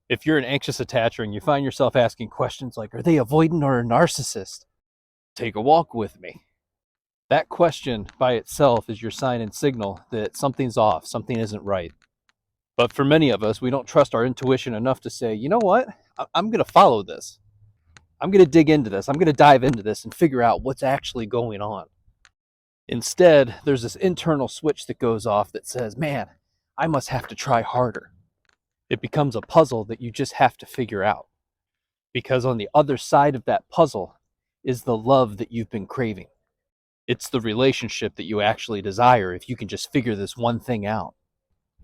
If you're an anxious attacher and you find yourself asking questions like, are they avoidant or a narcissist? Take a walk with me. That question by itself is your sign and signal that something's off, something isn't right. But for many of us, we don't trust our intuition enough to say, you know what? I'm going to follow this. I'm going to dig into this. I'm going to dive into this and figure out what's actually going on. Instead, there's this internal switch that goes off that says, man, I must have to try harder. It becomes a puzzle that you just have to figure out. Because on the other side of that puzzle is the love that you've been craving. It's the relationship that you actually desire if you can just figure this one thing out.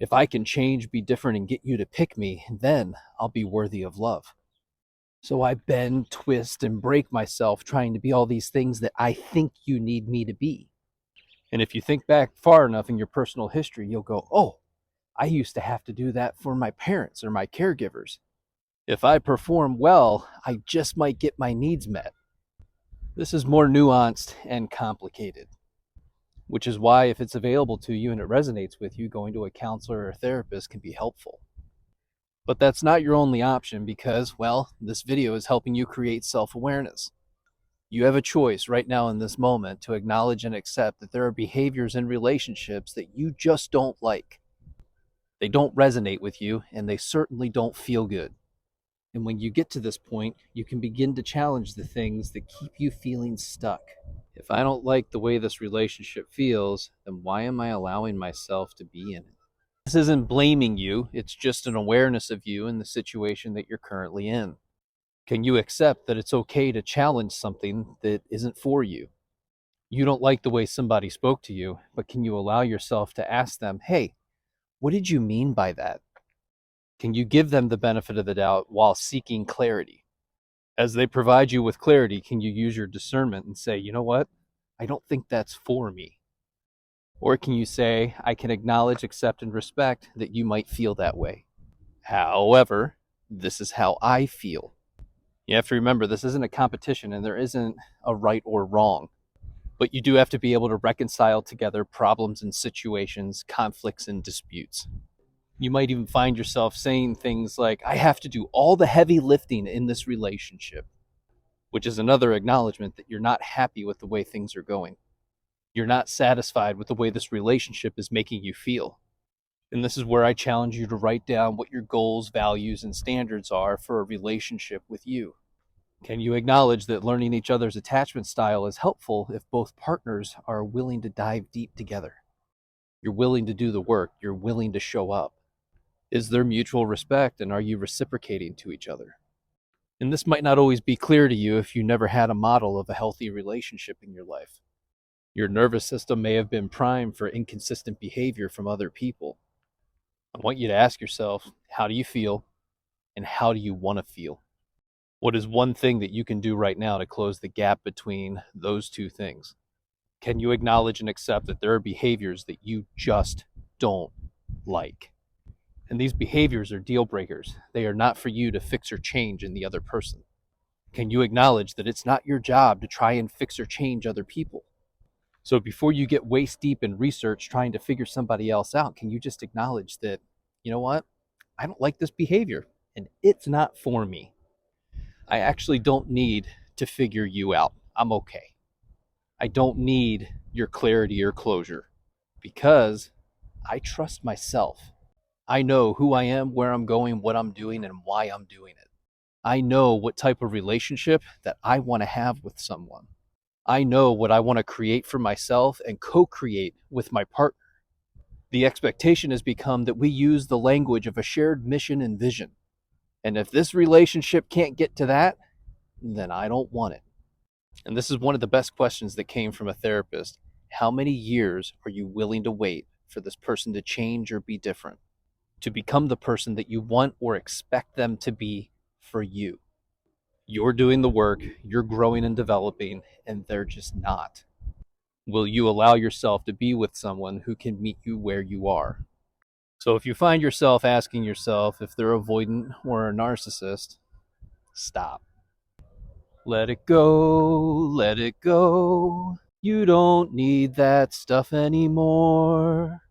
If I can change, be different, and get you to pick me, then I'll be worthy of love. So I bend, twist, and break myself trying to be all these things that I think you need me to be. And if you think back far enough in your personal history, you'll go, oh, I used to have to do that for my parents or my caregivers. If I perform well, I just might get my needs met. This is more nuanced and complicated, which is why if it's available to you and it resonates with you, going to a counselor or a therapist can be helpful. But that's not your only option because, well, this video is helping you create self-awareness. You have a choice right now in this moment to acknowledge and accept that there are behaviors in relationships that you just don't like. They don't resonate with you, and they certainly don't feel good. And when you get to this point, you can begin to challenge the things that keep you feeling stuck. If I don't like the way this relationship feels, then why am I allowing myself to be in it? This isn't blaming you, it's just an awareness of you and the situation that you're currently in. Can you accept that it's okay to challenge something that isn't for you? You don't like the way somebody spoke to you, but can you allow yourself to ask them, hey, what did you mean by that? Can you give them the benefit of the doubt while seeking clarity? As they provide you with clarity, can you use your discernment and say, you know what? I don't think that's for me. Or can you say, I can acknowledge, accept, and respect that you might feel that way. However, this is how I feel. You have to remember, this isn't a competition and there isn't a right or wrong. But you do have to be able to reconcile together problems and situations, conflicts and disputes. You might even find yourself saying things like, I have to do all the heavy lifting in this relationship, which is another acknowledgement that you're not happy with the way things are going. You're not satisfied with the way this relationship is making you feel. And this is where I challenge you to write down what your goals, values, and standards are for a relationship with you. Can you acknowledge that learning each other's attachment style is helpful if both partners are willing to dive deep together? You're willing to do the work. You're willing to show up. Is there mutual respect, and are you reciprocating to each other? And this might not always be clear to you if you never had a model of a healthy relationship in your life. Your nervous system may have been primed for inconsistent behavior from other people. I want you to ask yourself, how do you feel, and how do you want to feel? What is one thing that you can do right now to close the gap between those two things? Can you acknowledge and accept that there are behaviors that you just don't like? And these behaviors are deal breakers. They are not for you to fix or change in the other person. Can you acknowledge that it's not your job to try and fix or change other people? So before you get waist deep in research trying to figure somebody else out, can you just acknowledge that, you know what? I don't like this behavior and it's not for me. I actually don't need to figure you out. I'm okay. I don't need your clarity or closure because I trust myself. I know who I am, where I'm going, what I'm doing, and why I'm doing it. I know what type of relationship that I want to have with someone. I know what I want to create for myself and co-create with my partner. The expectation has become that we use the language of a shared mission and vision. And if this relationship can't get to that, then I don't want it. And this is one of the best questions that came from a therapist. How many years are you willing to wait for this person to change or be different, to become the person that you want or expect them to be for you? You're doing the work, you're growing and developing, and they're just not. Will you allow yourself to be with someone who can meet you where you are? So if you find yourself asking yourself if they're avoidant or a narcissist, stop. Let it go, let it go. You don't need that stuff anymore.